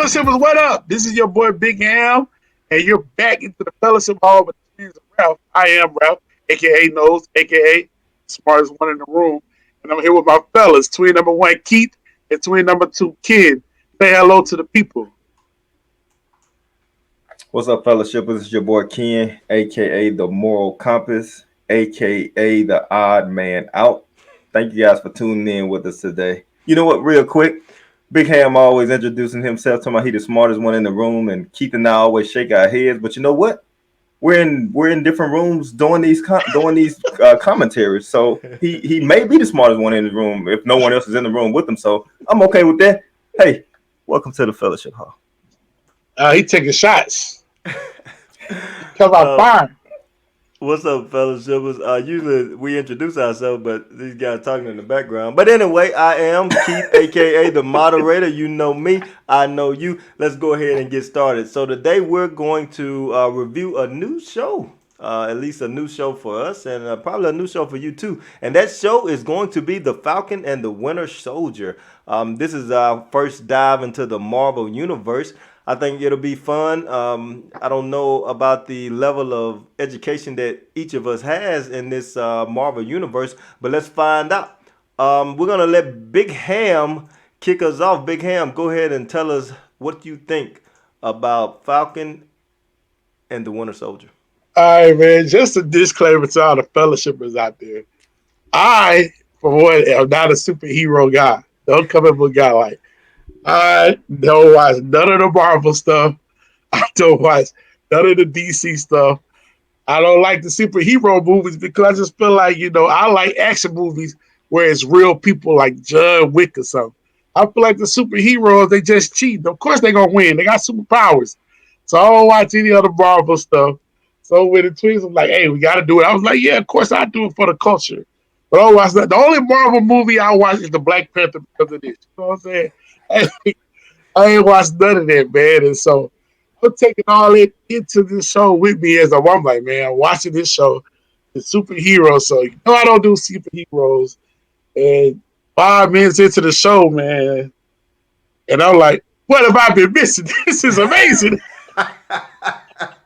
Fellowshippers, what up? This is your boy Big Ham, and you're back into the Fellowship Hall with the twins of Ralph. I am Ralph, aka Nose, aka smartest one in the room, and I'm here with my fellas, twin number one Keith and twin number two Kid. Say hello to the people. What's up, fellowship? This is your boy Ken, aka the Moral Compass, aka the Odd Man Out. Thank you guys for tuning in with us today. You know what? Real quick, Big Ham always introducing himself, talking about he the smartest one in the room, and Keith and I always shake our heads. But you know what? We're in different rooms doing these commentaries. So he may be the smartest one in the room if no one else is in the room with him. So I'm okay with that. Hey, welcome to the Fellowship Hall. He taking shots. Come out Uh, fine. what's up, fellowshippers? Usually we introduce ourselves, but these guys talking in the background. But anyway, I am Keith, aka the moderator. You know me, I know you. Let's go ahead and get started. So today we're going to review a new show. At least a new show for us, and probably a new show for you too. And that show is going to be The Falcon and the Winter Soldier. This is our first dive into the Marvel Universe. I think it'll be fun. I don't know about the level of education that each of us has in this Marvel universe, but let's find out. We're gonna let Big Ham kick us off. Big Ham, go ahead and tell us what you think about Falcon and the Winter Soldier. All right, man. Just a disclaimer to all the fellowshippers out there. I, for one, am not a superhero guy. Don't come up with a guy like I don't watch none of the Marvel stuff. I don't watch none of the DC stuff. I don't like the superhero movies because I just feel like, I like action movies where it's real people like John Wick or something. I feel like the superheroes, they just cheat. Of course they're going to win. They got superpowers. So I don't watch any other Marvel stuff. So when the twins was like, hey, we got to do it. I was like, yeah, of course I do it for the culture. But I don't watch that. The only Marvel movie I watch is the Black Panther because of this. You know what I'm saying? I ain't watched none of that, man. And so I'm taking all it into this show with me as I'm like, man, I'm watching this show, the superheroes. So, I don't do superheroes. And 5 minutes into the show, man, and I'm like, what have I been missing? This is amazing.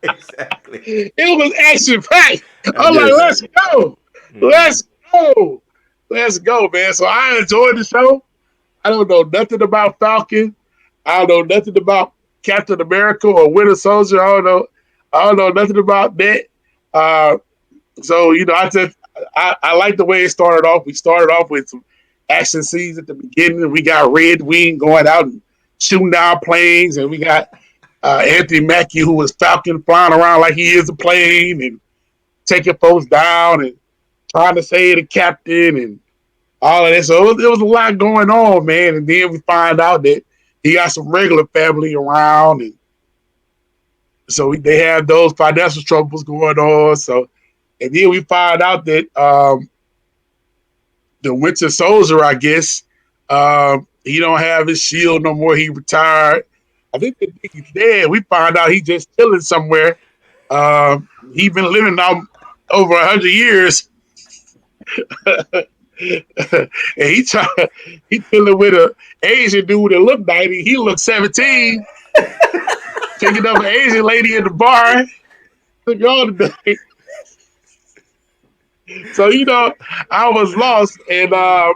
Exactly. It was action packed. I I'm like, guess. let's go. Mhm. Let's go. Let's go, man. So I enjoyed the show. I don't know nothing about Falcon. I don't know nothing about Captain America or Winter Soldier. I don't know nothing about that. Uh, so I like the way it started off. We started off with some action scenes at the beginning. We got Red Wing going out and shooting down planes, and we got Anthony Mackie, who was Falcon, flying around like he is a plane and taking folks down and trying to save the captain and all of that. So it was a lot going on, man. And then we find out that he got some regular family around, and so they have those financial troubles going on. So, and then we find out that the Winter Soldier, I guess, he don't have his shield no more. He retired. I think that he's dead. We find out he just chilling somewhere. He been living now over 100 years. And he chilling with a Asian dude that looked 90. He looked 17. Picking up an Asian lady in the bar. Took all today. So I was lost, and long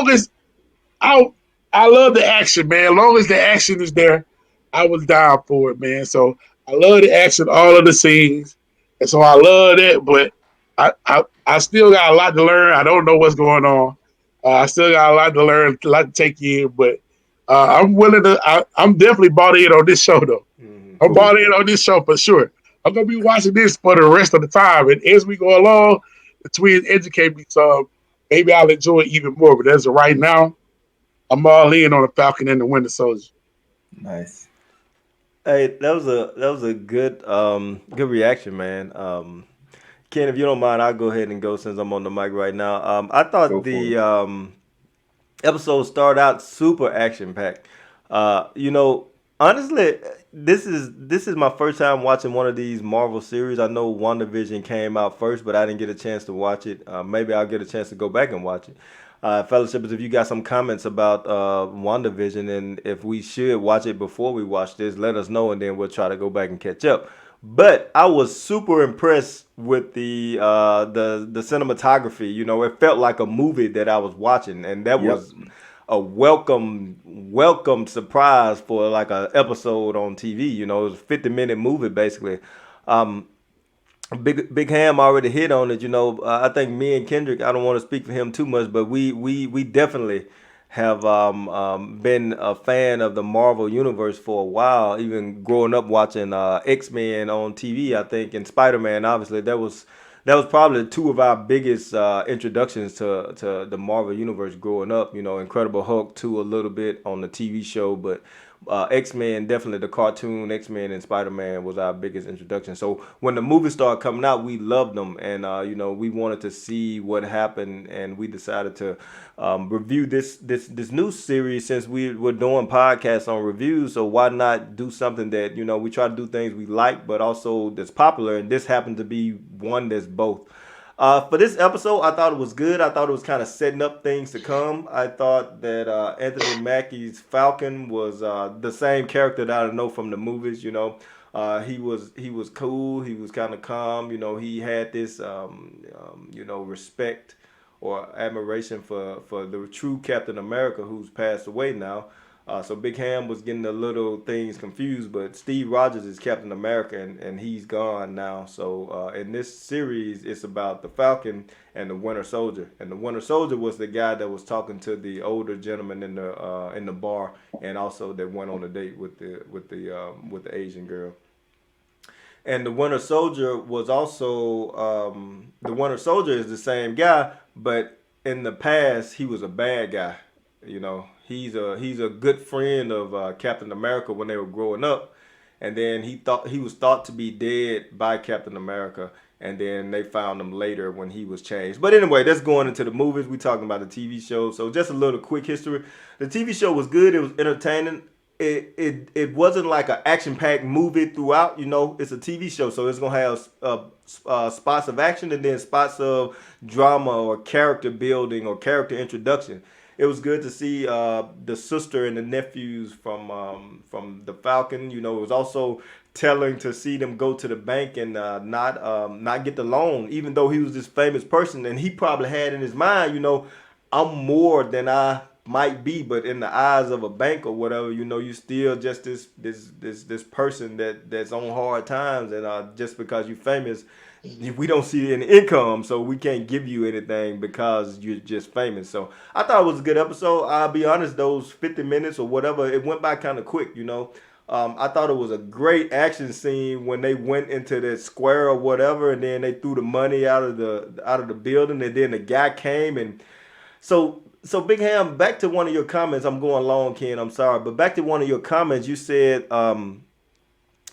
as I I love the action, man. Long as the action is there, I was down for it, man. So I love the action, all of the scenes, and so I love that. But I still got a lot to learn. I don't know what's going on. I still got a lot to learn, a lot to take in. But I'm willing to. I'm definitely bought in on this show, though. Mhm. I'm Cool. bought in on this show for sure. I'm gonna be watching this for the rest of the time, and as we go along, the twins educate me some. Maybe I'll enjoy it even more. But as of right now, I'm all in on the Falcon and the Winter Soldier. Nice. Hey, that was a good reaction, man. Ken, if you don't mind, I'll go ahead and go since I'm on the mic right now. I thought Go for the it. episode started out super action packed. You know, honestly, this is my first time watching one of these Marvel series. I know WandaVision came out first, but I didn't get a chance to watch it. Maybe I'll get a chance to go back and watch it. Fellowshippers, if you got some comments about WandaVision and if we should watch it before we watch this, let us know and then we'll try to go back and catch up. But I was super impressed with the cinematography. You know, it felt like a movie that I was watching, and that Yep. was a welcome surprise for like a episode on TV. You know, it was a 50-minute movie basically. Um, Big Ham already hit on it. You know, I think me and Kendrick. I don't want to speak for him too much, but we definitely have been a fan of the Marvel universe for a while. Even growing up watching X-Men on TV, I think, and Spider-Man. Obviously, that was probably two of our biggest introductions to the Marvel universe growing up. You know, Incredible Hulk too, a little bit on the TV show, but X-Men, definitely the cartoon X-Men and Spider-Man was our biggest introduction. So when the movies started coming out, we loved them, and you know, we wanted to see what happened, and we decided to review this new series since we were doing podcasts on reviews. So why not do something that, you know, we try to do things we like, but also that's popular, and this happened to be one that's both. For this episode, I thought it was good. I thought it was kind of setting up things to come. I thought that Anthony Mackie's Falcon was the same character that I know from the movies. You know, he was cool. He was kind of calm. You know, he had this you know, respect or admiration for the true Captain America who's passed away now. So Big Ham was getting the little things confused, but Steve Rogers is Captain America, and he's gone now. So in this series, it's about the Falcon and the Winter Soldier. And the Winter Soldier was the guy that was talking to the older gentleman in the bar, and also that went on a date with the Asian girl. And the Winter Soldier was also the Winter Soldier is the same guy, but in the past he was a bad guy. You know, he's a good friend of Captain America when they were growing up, and then he was thought to be dead by Captain America, and then they found him later when he was changed. But anyway, that's going into the movies. We talking about the TV show, so just a little quick history. The TV show was good. It was entertaining. It wasn't like an action packed movie throughout. You know, it's a TV show, so it's gonna have spots of action and then spots of drama or character building or character introduction. It was good to see the sister and the nephews from the Falcon. You know, it was also telling to see them go to the bank and not get the loan, even though he was this famous person, and he probably had in his mind, you know, I'm more than I might be, but in the eyes of a bank or whatever, you know, you still just this person that's on hard times, and just because you're famous, we don't see any income, so we can't give you anything because you're just famous. So I thought it was a good episode. I'll be honest, those 50 minutes or whatever, it went by kind of quick, you know. I thought it was a great action scene when they went into the square or whatever, and then they threw the money out of the building, and then the guy came and so Big Ham, back to one of your comments. I'm going long, Ken. I'm sorry, but back to one of your comments. You said,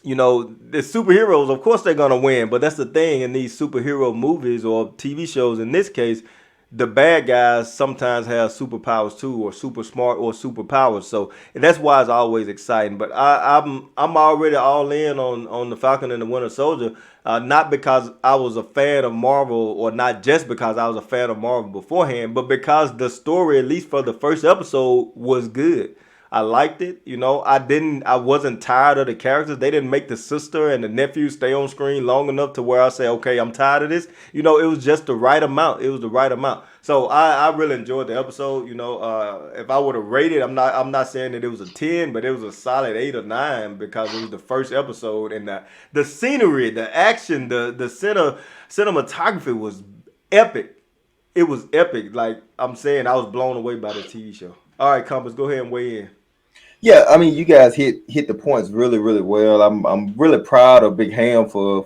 you know, the superheroes. Of course, they're gonna win, but that's the thing in these superhero movies or TV shows. In this case, the bad guys sometimes have superpowers too, or super smart, or superpowers. So and that's why it's always exciting. But I'm already all in on the Falcon and the Winter Soldier. Not because I was a fan of Marvel, or not just because I was a fan of Marvel beforehand, but because the story, at least for the first episode, was good. I liked it. You know, I wasn't tired of the characters. They didn't make the sister and the nephew stay on screen long enough to where I say, okay, I'm tired of this. You know, it was just the right amount. It was the right amount. So I really enjoyed the episode. You know, if I would have rated, I'm not saying that it was a 10, but it was a solid 8 or 9 because it was the first episode, and the scenery, the action, the cinematography was epic. It was epic. Like I'm saying, I was blown away by the TV show. All right, Compass, go ahead and weigh in. Yeah, I mean, you guys hit the points really, really well. I'm really proud of Big Ham for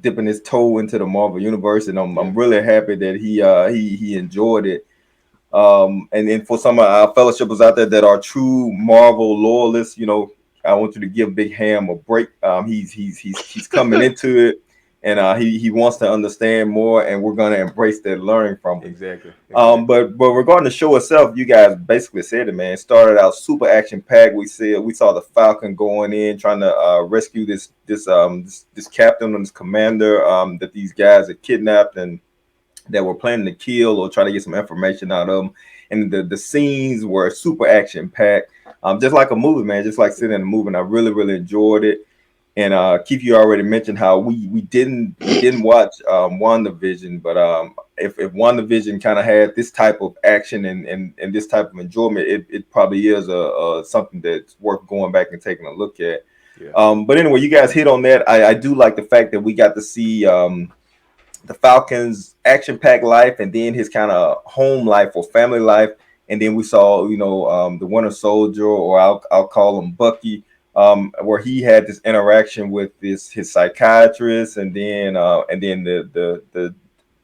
dipping his toe into the Marvel universe, and I'm Yeah. really happy that he enjoyed it. And then for some of our fellowshippers out there that are true Marvel loyalists, you know, I want you to give Big Ham a break. He's coming into it, and he wants to understand more, and we're gonna embrace that learning from him. Exactly. Exactly. But regarding the show itself, you guys basically said it, man. It started out super action packed. We saw the Falcon going in trying to rescue this captain and this commander that these guys had kidnapped, and that were planning to kill or try to get some information out of them. And the scenes were super action packed, just like a movie, man, just like sitting in a movie. And I really, really enjoyed it. And Keith, you already mentioned how we didn't watch WandaVision, but if WandaVision kind of had this type of action and this type of enjoyment, it probably is something that's worth going back and taking a look at. Yeah. But anyway, you guys hit on that. I do like the fact that we got to see the Falcon's action-packed life, and then his kind of home life or family life, and then we saw, the Winter Soldier, or I'll call him Bucky, where he had this interaction with his psychiatrist, and then the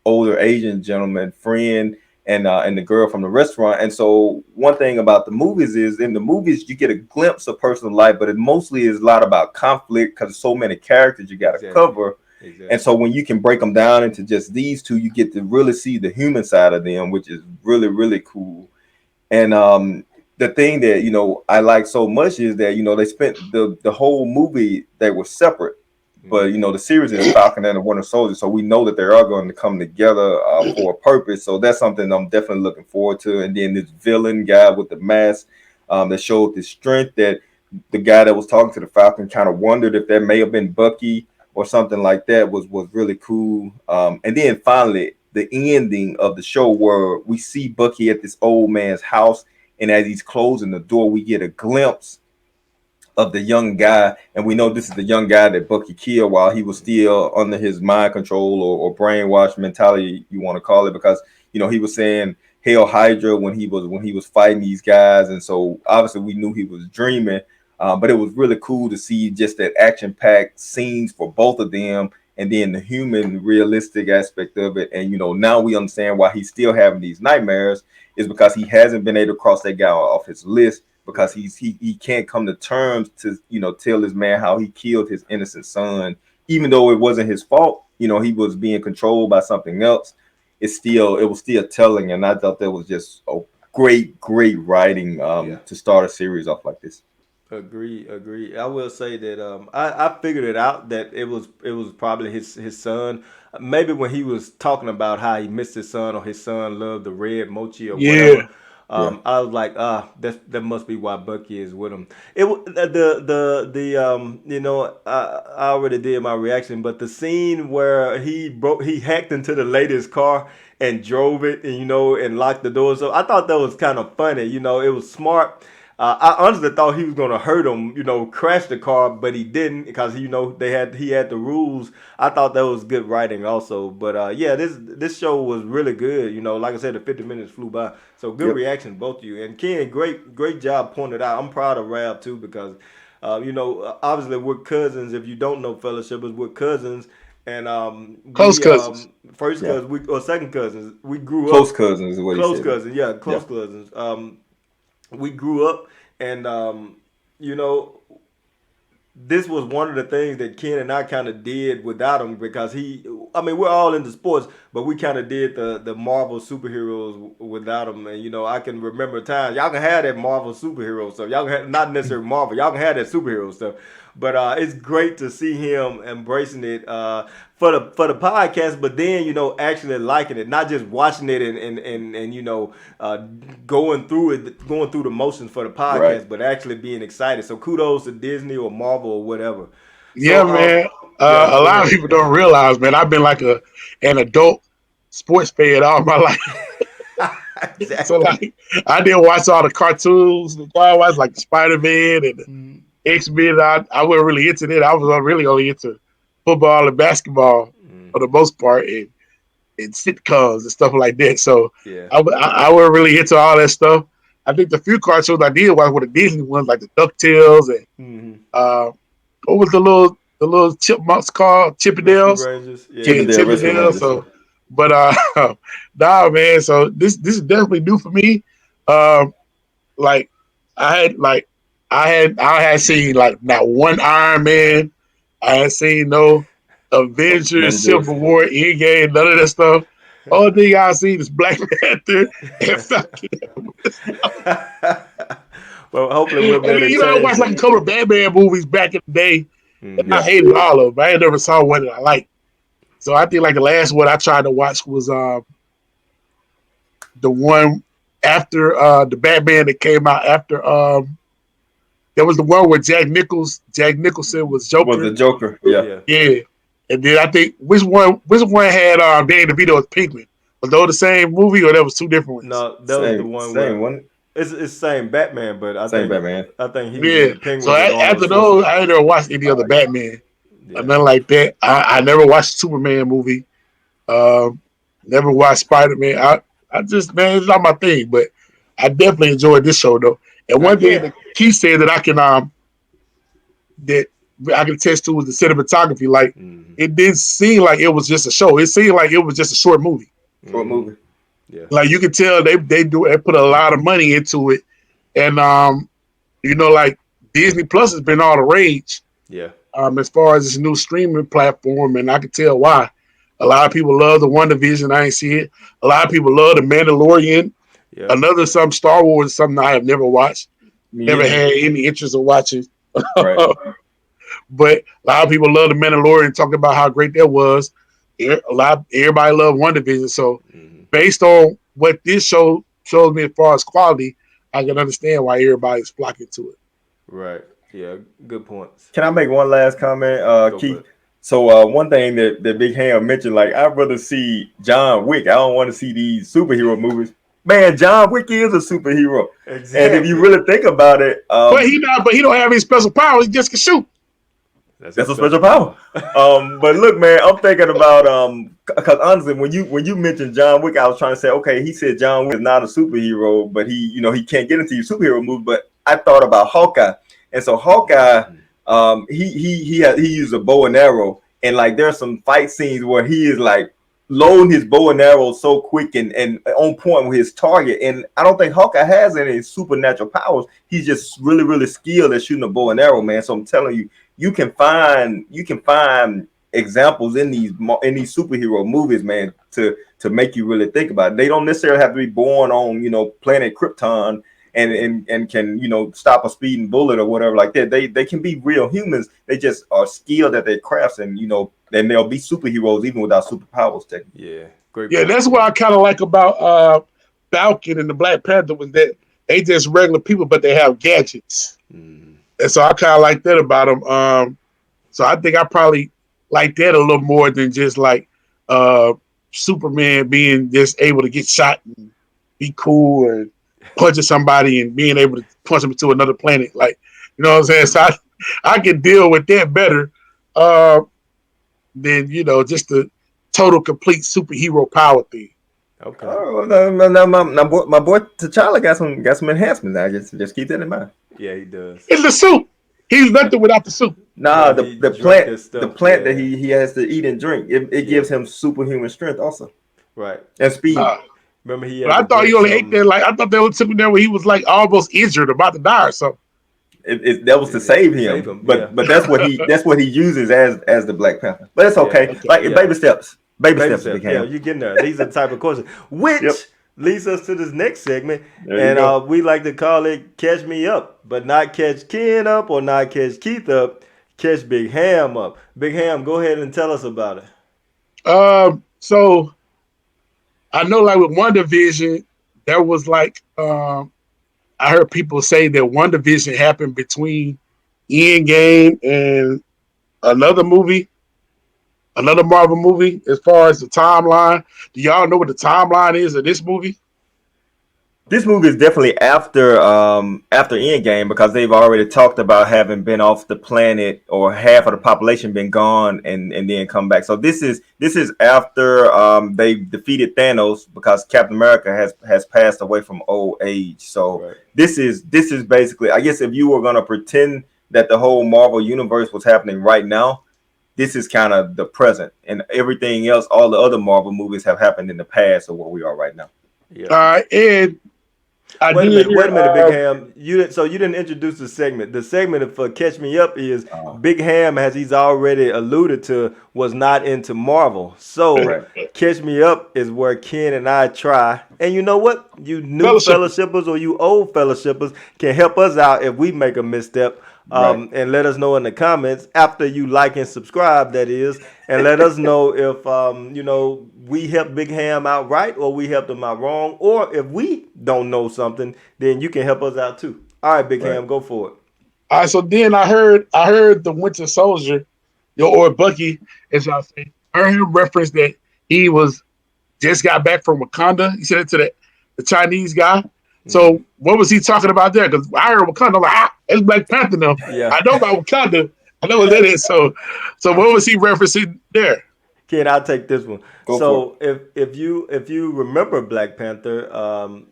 older Asian gentleman friend, and the girl from the restaurant. And so one thing about the movies is, in the movies you get a glimpse of personal life, but it mostly is a lot about conflict because so many characters you got to cover. Exactly. And so when you can break them down into just these two, you get to really see the human side of them, which is really, really cool. And the thing that I like so much is that they spent the whole movie, they were separate, but the series is Falcon and the Winter Soldier, so we know that they are going to come together for a purpose. So that's something I'm definitely looking forward to. And then this villain guy with the mask that showed the strength, that the guy that was talking to the Falcon kind of wondered if that may have been Bucky or something like that, was really cool. And then finally, the ending of the show, where we see Bucky at this old man's house, and as he's closing the door, we get a glimpse of the young guy, and we know this is the young guy that Bucky killed while he was still under his mind control or brainwash mentality, you want to call it, because he was saying Hail Hydra when he was fighting these guys, and so obviously we knew he was dreaming. But it was really cool to see just that action-packed scenes for both of them, and then the human, realistic aspect of it. And now we understand why he's still having these nightmares, is because he hasn't been able to cross that guy off his list, because he can't come to terms to tell this man how he killed his innocent son, even though it wasn't his fault. He was being controlled by something else. It was still telling, and I thought that was just a great writing to start a series off like this. Agree. I will say that I figured it out that it was probably his son. Maybe when he was talking about how he missed his son, or his son loved the red mochi or Yeah. whatever. I was like, that must be why Bucky is with him. I already did my reaction, but the scene where he hacked into the lady's car and drove it, and locked the doors up. I thought that was kind of funny. It was smart. I honestly thought he was gonna hurt him, crash the car, but he didn't, because he had the rules. I thought that was good writing also. But yeah, this show was really good. Like I said, the 50 minutes flew by. So good reaction, both of you. And Ken, great job pointing it out. I'm proud of Rab too, because obviously we're cousins. If you don't know Fellowshippers, we're cousins. And Close cousins. First cousins, or second cousins. We grew Close up cousins is what he close said. cousins, yeah, close cousins. We grew up, and you know, this was one of the things that Ken and I kind of did without him, because we're all into sports, but we kind of did the Marvel superheroes without him. And I can remember times y'all can have that Marvel superhero stuff. Y'all can have, not necessarily Marvel. Y'all can have that superhero stuff. But it's great to see him embracing it for the podcast, but then actually liking it, not just watching it and going through the motions for the podcast, Right. but actually being excited. So kudos to Disney or Marvel or whatever. Yeah, man. Yeah, A go lot of ahead. people don't realize, man. I've been like an adult sports fan all my life. So Exactly. like, I didn't watch all the cartoons. I watched like Spider Man and X Men. I wasn't really into that. I was really only into football and basketball for the most part, and sitcoms and stuff like that. So Yeah. I wasn't really into all that stuff. I think the few cartoons I did watch were the Disney ones, like the Ducktales and Mm-hmm. uh, what was the little chipmunks called? Rescue Chippendales. Rangers. Yeah. Yeah, Chippendale Rescue Chippendales. Rangers. So, but nah, man. So this is definitely new for me. Like I had like I had seen like not one Iron Man. I had seen no Avengers, Avengers. Civil War, Endgame, none of that stuff. Only thing I seen is Black Panther and fucking. Well, hopefully we'll be And able then, to I change watched like a that. couple of Batman movies back in the day, and Mm-hmm. I Yeah. hated all of them. I ain't never saw one that I liked. So I think like the last one I tried to watch was the one after the Batman that came out after there was the one where Jack Nicholson was Was the Joker. Joker? Yeah. Yeah. Yeah. And then I think which one had Danny DeVito as Pinkman? Was those the same movie or there was two different ones? No, that was the one Same where one. it's same Batman, but Same Batman. I think he was Yeah. in the Penguin So with Arnold after those, Schwarzenegger. I ain't never watched any other Batman or Yeah. nothing like that. I never watched Superman movie. Um, never watched Spider Man. I just man, it's not my thing, but I definitely enjoyed this show though. And Not one thing yet. that Keith said that I can attest to was the cinematography. Like Mm-hmm. it didn't seem like it was just a show. It seemed like it was just a short movie. Short Mm-hmm. movie. Yeah. Like you can tell they put a lot of money into it. And like Disney Plus has been all the rage. Yeah. As far as this new streaming platform, and I can tell why. A lot of people love the One Division. I ain't see it. A lot of people love the Mandalorian. Yeah. Another some Star Wars, something I have never watched. Me Never either. had any interest of watching. Right. But a lot of people love the Mandalorian, talking about how great that was. Everybody loved One Division. So Mm-hmm. based on what this show shows me as far as quality, I can understand why everybody's flocking to it. Right. Yeah. Good points. Can I make one last comment, Go for Keith? it. So one thing that Big Ham mentioned, like I'd rather see John Wick. I don't want to see these superhero movies. Man, John Wick is a superhero, Exactly. and if you really think about it, But he don't have any special power. He just can shoot. that's a special power. But look, man, I'm thinking about because honestly, when you mentioned John Wick, I was trying to say, okay, he said John Wick is not a superhero, but he can't get into your superhero movies. But I thought about Hawkeye, and so Hawkeye, he used a bow and arrow, and like there's some fight scenes where he is like loading his bow and arrow so quick and on point with his target. And I don't think Hawkeye has any supernatural powers. He's just really, really skilled at shooting a bow and arrow, man. So I'm telling you, you can find examples in these superhero movies, man, to make you really think about it. They don't necessarily have to be born on planet Krypton and can stop a speeding bullet or whatever like that. They can be real humans. They just are skilled at their crafts, and then they'll be superheroes even without superpowers. Technically. Yeah. Great. Yeah, point. that's what I kind of like about Falcon and the Black Panther was that they just regular people, but they have gadgets. Mm-hmm. And so I kind of like that about them. So I think I probably like that a little more than just like Superman being just able to get shot and be cool and punching somebody and being able to punch them into another planet. Like, you know what I'm saying? So I can deal with that better than, just the total complete superhero power thing. Okay. Oh, no, my boy T'Challa got some enhancements. I just keep that in mind. Yeah, he does. It's the suit. He's nothing without the suit. Nah, Yeah, he the drank plant his stuff, the plant yeah. that he has to eat and drink, it gives him superhuman strength also Right. and speed. Remember he had But I to thought he drink only ate some- that. Like I thought there was something there where he was like almost injured, about to die or something. That was to save him, Save him, but yeah. but that's what he uses as the Black Panther. But it's okay. okay, Like yeah. baby steps. Baby Baby steps. steps. Big Yeah, Ham. you're getting there. These are the type of questions. Which Yep. leads us to this next segment. There you And go. we like to call it Catch Me Up, but not catch Ken up or not catch Keith up. Catch Big Ham up. Big Ham, go ahead and tell us about it. So I know, like with One Division, there was like I heard people say that One Division happened between Endgame and another movie, another Marvel movie. As far as the timeline, do y'all know what the timeline is of this movie? This movie is definitely after Endgame because they've already talked about having been off the planet or half of the population been gone and then come back. So this is after they defeated Thanos because Captain America has passed away from old age. So Right. this is basically, I guess, if you were gonna pretend that the whole Marvel universe was happening right now, this is kind of the present, and everything else, all the other Marvel movies have happened in the past of where we are right now. Yeah. And I Wait a did minute, hear, Big Ham. You didn't introduce the segment. The segment for Catch Me Up is Big Ham, as he's already alluded to, was not into Marvel. So Right. Catch Me Up is where Ken and I try. And you know what? You new Fellowship. fellowshippers or you old fellowshippers can help us out if we make a misstep. Right. And let us know in the comments after you like and subscribe, that is, and let us know if we helped Big Ham out right or we helped him out wrong, or if we don't know something, then you can help us out too. All right, Big Right. Ham, go for it. All right, so then I heard the Winter Soldier, or Bucky, as y'all say. I heard him reference that he was just got back from Wakanda. He said it to the Chinese guy. Mm-hmm. So what was he talking about there? Because I heard Wakanda, I'm like, it's Black Panther now. Yeah. I know about Wakanda. I know what that is. So what was he referencing there? Ken, I'll take this one. Go for it. So if you remember Black Panther,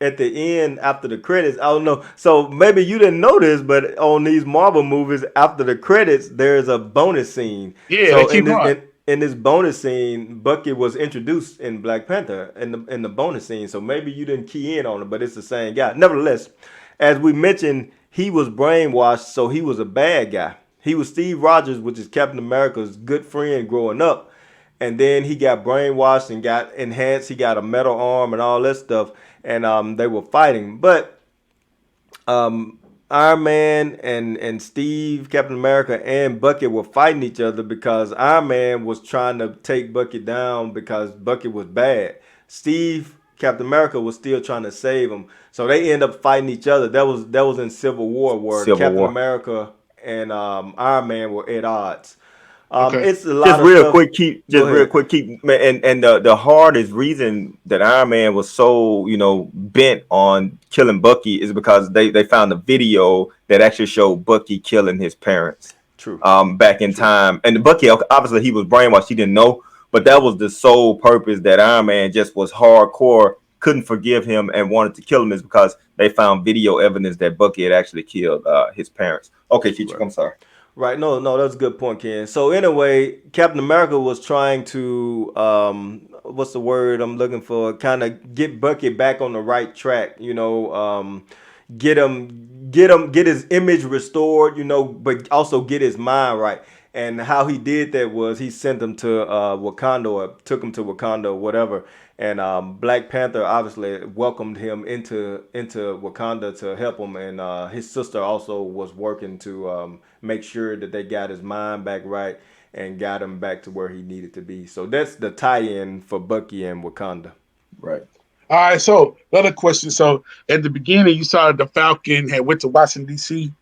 at the end after the credits, I don't know. So maybe you didn't know this, but on these Marvel movies, after the credits, there's a bonus scene. Yeah, they So in keep this on. in this bonus scene, Bucky was introduced in Black Panther in the bonus scene. So maybe you didn't key in on it, but it's the same guy. Nevertheless, as we mentioned, he was brainwashed, so he was a bad guy. He was Steve Rogers, which is Captain America's good friend growing up, and then he got brainwashed and got enhanced. He got a metal arm and all that stuff, and they were fighting. But Iron Man and Steve, Captain America, and Bucky were fighting each other because Iron Man was trying to take Bucky down because Bucky was bad. Steve, Captain America, was still trying to save him. So they end up fighting each other. That was in Civil War where Civil Captain War. America and Iron Man were at odds. Okay. It's a lot of stuff. Go Just real ahead. quick, keep and the hardest reason that Iron Man was so bent on killing Bucky is because they found a video that actually showed Bucky killing his parents True. back in True. time, and Bucky obviously he was brainwashed, he didn't know, but that was the sole purpose that Iron Man just was hardcore, couldn't forgive him and wanted to kill him, is because they found video evidence that Bucky had actually killed his parents. Okay, future, Right. I'm sorry. Right. No, no, that's a good point, Ken. So anyway, Captain America was trying to what's the word I'm looking for? Kind of get Bucky back on the right track, get his image restored, but also get his mind right. And how he did that was he sent him to Wakanda, or took him to Wakanda or whatever. And Black Panther obviously welcomed him into Wakanda to help him, and his sister also was working to make sure that they got his mind back right and got him back to where he needed to be. So that's the tie-in for Bucky and Wakanda. Right. All right, so another question. So at the beginning, you saw the Falcon had went to Washington D.C.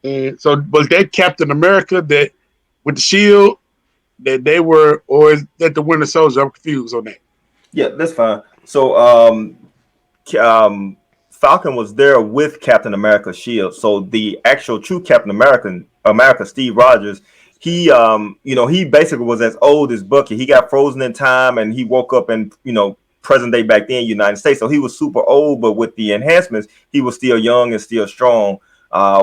And so was that Captain America that with the shield that they were, or is that the Winter Soldier? I'm confused on that. Yeah, that's fine. So Falcon was there with Captain America's shield. So the actual true Captain America, Steve Rogers, he basically was as old as Bucky. He got frozen in time, and he woke up in present day back then United States. So he was super old, but with the enhancements, he was still young and still strong.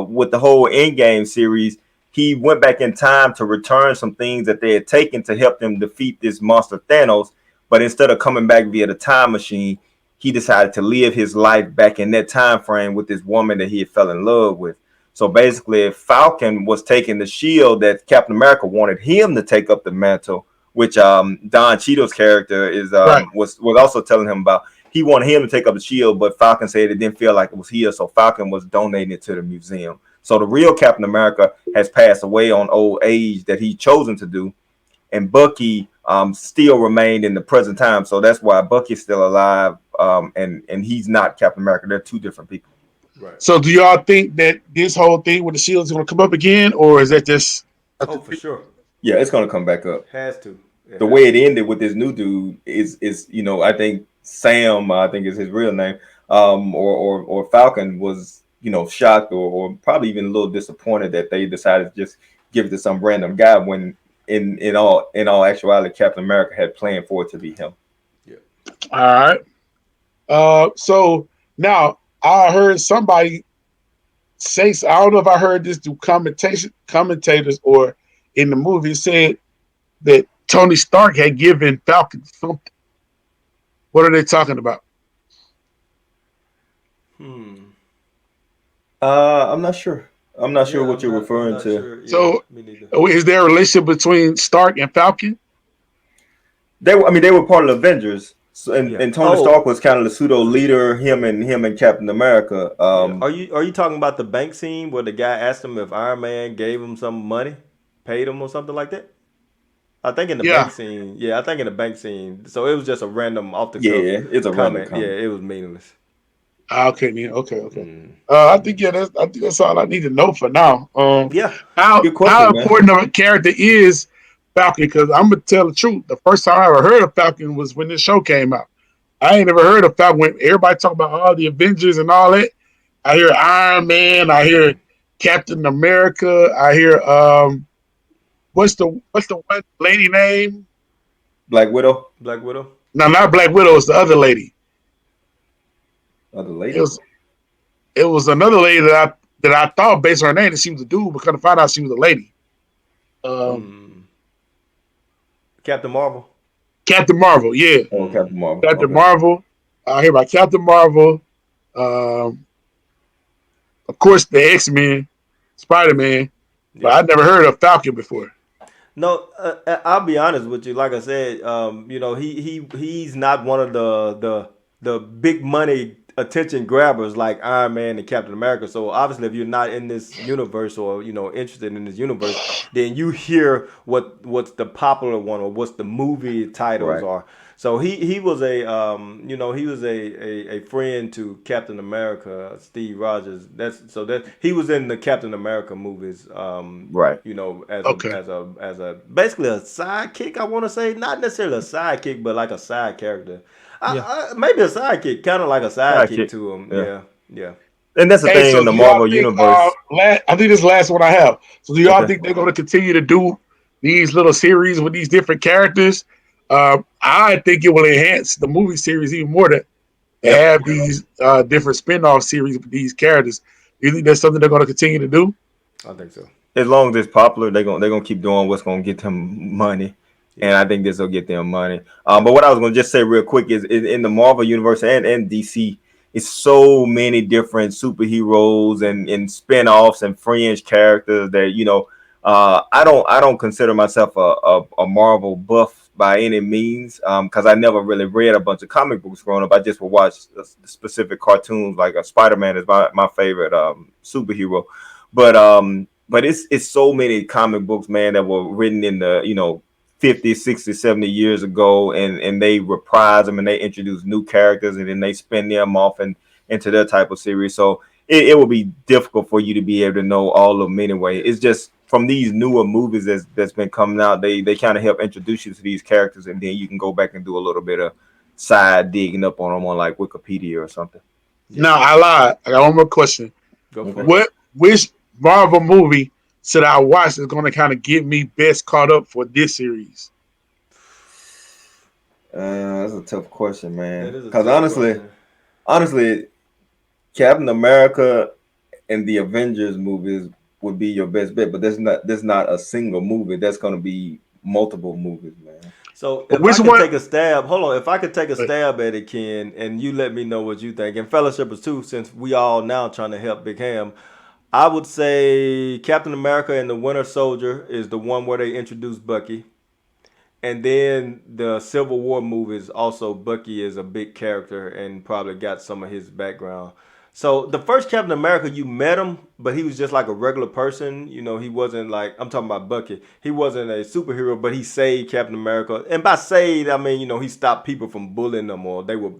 With the whole Endgame series, he went back in time to return some things that they had taken to help them defeat this monster Thanos. But instead of coming back via the time machine, he decided to live his life back in that time frame with this woman that he had fell in love with. So basically, Falcon was taking the shield that Captain America wanted him to take up the mantle, which Don Cheadle's character is Right. was also telling him about. He wanted him to take up the shield, but Falcon said it didn't feel like it was his, so Falcon was donating it to the museum. So the real Captain America has passed away on old age that he chosen to do, and Bucky still remained in the present time. So that's why Bucky's still alive, and he's not Captain America. They're two different people. Right. So do y'all think that this whole thing with the shield is going to come up again, or is that just Oh, for sure. Yeah, it's gonna come back up. Has to. It The has way to. it ended with this new dude is I think Sam, I think is his real name, or Falcon was shocked or probably even a little disappointed that they decided to just give it to some random guy when in all actuality Captain America had planned for it to be him. Yeah. all right? So now I heard somebody say, I don't know if I heard this through commentators or in the movie, said that Tony Stark had given Falcon something. What are they talking about? Hmm. I'm not sure. I'm not sure Yeah, what I'm you're not. I'm referring not to. sure. Yeah, So me neither. is there a relationship between Stark and Falcon? They were part of the Avengers. So, Yeah. and Tony Oh, Stark was kind of the pseudo leader. Him and Captain America. yeah. Are you talking about the bank scene where the guy asked him if Iron Man gave him some money, paid him or something like that? I think in the Yeah. bank scene. Yeah, I think in the bank scene. So it was just a random off the cuff Yeah, it's a random comment. Yeah, comment. it was meaningless. Okay, man. Okay, okay. Mm. I think that's all I need to know for now. Yeah. Good How question, man. important of a character is Falcon? Because I'm gonna tell the truth. The first time I ever heard of Falcon was when this show came out. I ain't never heard of Falcon. When everybody talk about all the Avengers and all that, I hear Iron Man. I hear Captain America. I hear what's the one lady name? Black Widow, Black Widow. No, not Black Widow. It's the other lady. other It lady. was it was another lady that I thought based on her name that she was a dude, but kind of find out she was a lady. Um, Mm. Captain Marvel. Captain Marvel, yeah, Oh, Mm. Captain Marvel. Captain Okay. Marvel. I hear about Captain Marvel. Um, of course, the X-Men, Spider Man, but Yeah. I'd never heard of Falcon before. No, I'll be honest with you. Like I said, he's not one of the big money attention grabbers like Iron Man and Captain America. So obviously, if you're not in this universe or interested in this universe, then you hear what's the popular one or what's the movie titles Right. are. So he was he was a friend to Captain America, Steve Rogers. That he was in the Captain America movies. Right. As a Okay, basically a sidekick. I want to say not necessarily a sidekick, but like a side character. yeah. Maybe a sidekick, kind of like a sidekick Sidekick. to him. Yeah. Yeah, yeah. And that's the Hey, thing so in the do y'all Marvel think? universe. I think this is the last one I have. So do y'all Okay. think they're going to continue to do these little series with these different characters? I think it will enhance the movie series even more to Yeah. have these different spin-off series with these characters. Do you think that's something they're going to continue to do? I think so. As long as it's popular, they're gonna keep doing what's gonna get them money, and Yeah, I think this will get them money. But what I was gonna just say real quick is in the Marvel universe and DC, it's so many different superheroes and spin-offs and fringe characters that I don't consider myself a Marvel buff by any means, because I never really read a bunch of comic books growing up. I just would watch specific cartoons, like a Spider-Man is my favorite superhero. But it's so many comic books, man, that were written in the 50, 60, 70 years ago, and they reprise them and they introduce new characters and then they spin them off and into their type of series. So it will be difficult for you to be able to know all of them anyway. yeah. It's just from these newer movies that's been coming out, they kind of help introduce you to these characters, and then you can go back and do a little bit of side digging up on them on like Wikipedia or something. Yeah. No, I lied. I got one more question. Go for Okay. it. Which Marvel movie should I watch that's going to kind of get me best caught up for this series? That's a tough question, That man. is a Because tough honestly, question. honestly, Captain America and the Avengers movies would be your best bet, but there's not a single movie. That's gonna be multiple movies, man. So But if I which could one? take a stab, hold on. If I could take a stab at it, Ken, and you let me know what you think, and Fellowshippers too, since we all now trying to help Big Ham, I would say Captain America and the Winter Soldier is the one where they introduced Bucky. And then the Civil War movies, also Bucky is a big character and probably got some of his background. So the first Captain America, you met him, but he was just like a regular person. He wasn't like I'm talking about Bucky. He wasn't a superhero, but he saved Captain America. And by saved, I mean he stopped people from bullying them, or they were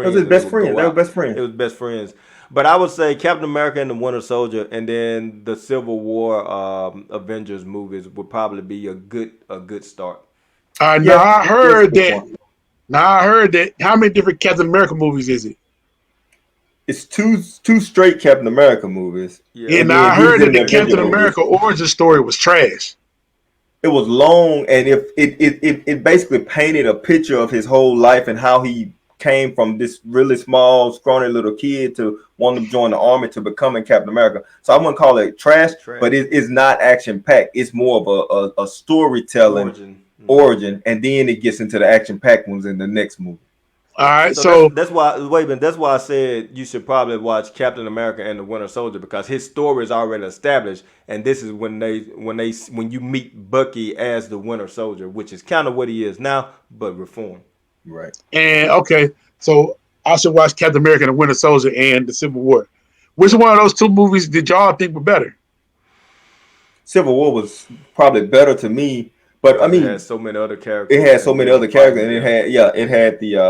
That was friends his and they best would friend. go They were out. best It friends. was best friends. But I would say Captain America and the Winter Soldier, and then the Civil War Avengers movies would probably be a good start. Now Yeah, I that's a heard good that. point. Now I heard that. How many different Captain America movies is it? It's two straight Captain America movies, Yeah. Yeah, and now then I he's heard in that the the Avenger Captain movies. America origin story was trash. It was long, and if it basically painted a picture of his whole life and how he came from this really small, scrawny little kid to wanting to join the army to becoming Captain America. So I wouldn't call it trash, but Trash. it's not action packed. It's more of a storytelling Origin. origin, and then it gets into the action packed ones in the next movie. All Yeah. right, So that's so that's why wait a minute. That's why I said you should probably watch Captain America and the Winter Soldier because his story is already established, and this is when you meet Bucky as the Winter Soldier, which is kind of what he is now, but reformed. Right. And okay, so I should watch Captain America and the Winter Soldier and the Civil War. Which one of those two movies did y'all think were better? Civil War was probably better to me, but I because it has mean, so many other it characters had so and many them other fighting characters, and it together. had it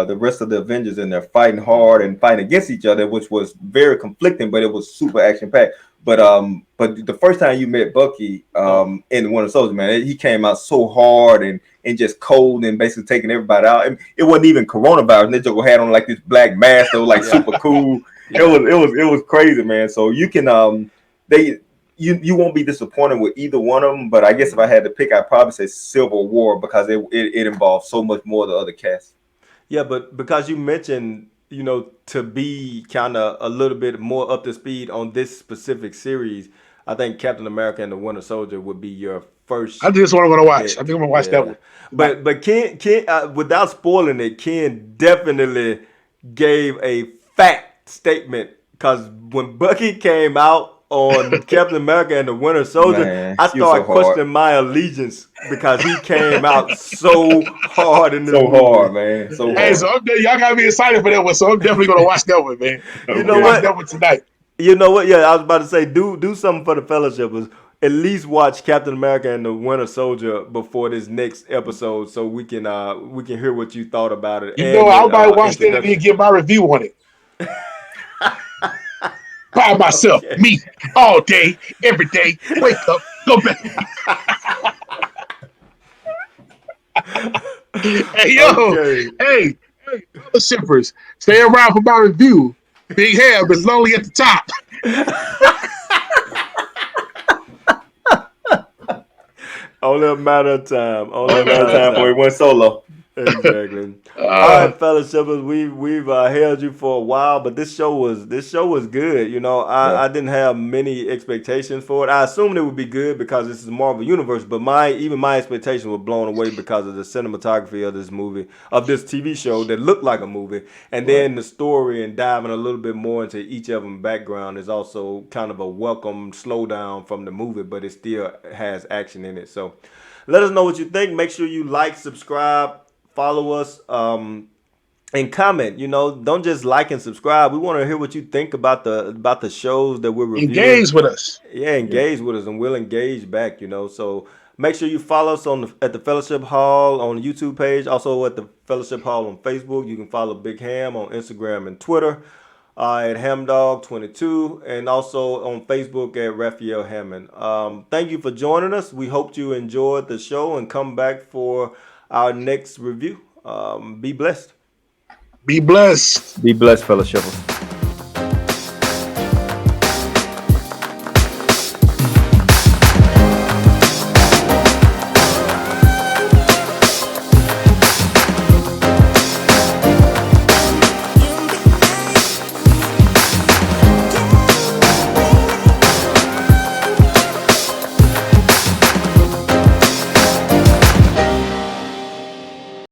had the rest of the Avengers in there fighting hard and fighting against each other, which was very conflicting, but it was super action packed. But the first time you met Bucky Oh, in the Winter Soldier, man, he came out so hard and just cold and basically taking everybody out. And it wasn't even coronavirus. And they just had on like this black mask that was like yeah, super cool. yeah. It was crazy, man. So you can they you won't be disappointed with either one of them. But I guess if I had to pick, I'd probably say Civil War because it involves so much more of the other cast. Yeah, but because you mentioned, to be kind of a little bit more up to speed on this specific series, I think Captain America and the Winter Soldier would be your I first think that's what I'm gonna watch. I pick. think I'm gonna watch that Yeah, one tonight. but Ken, without spoiling it, Ken definitely gave a fact statement because when Bucky came out on Captain America and the Winter Soldier, Man, I he was so started hard, questioning my allegiance because he came out so hard in this so movie. hard, man, so Hey, Yeah. hard. so y'all gotta be excited for that one. So I'm definitely gonna watch that one, man. You I'm know gonna Okay. watch that what? one tonight. You know what? Yeah, I was about to say, do something for the fellowshippers. At least watch Captain America and the Winter Soldier before this next episode, so we can hear what you thought about it You know, and I the might watch that and then introduction. give my review on it by myself. Okay. Me all day, every day. Wake up, go back. Hey yo, Okay. hey, fellow shippers, stay around for my review. Big Ham is lonely at the top. Only a matter of time. Only Only a matter of matter of time before he time. went solo. Exactly. All Uh, right, fellowshippers, we've held you for a while, but this show was good. Yeah, I didn't have many expectations for it. I assumed it would be good because this is the Marvel Universe, but my expectations were blown away because of the cinematography of this movie, of this TV show that looked like a movie, and right. then the story and diving a little bit more into each of them background is also kind of a welcome slowdown from the movie, but it still has action in it. So, let us know what you think. Make sure you like, subscribe, follow us, and comment. Don't just like and subscribe. We want to hear what you think about the shows that we're reviewing. engage with us. Yeah, Yeah. engage with us, and we'll engage back. So make sure you follow us at the Fellowship Hall on the YouTube page. Also at the Fellowship Hall on Facebook. You can follow Big Ham on Instagram and Twitter. At Hamdog22, and also on Facebook at Raphael Hammond. Thank you for joining us. We hope you enjoyed the show and come back for our next review. Be blessed. Be blessed. Be blessed, fellow shippers.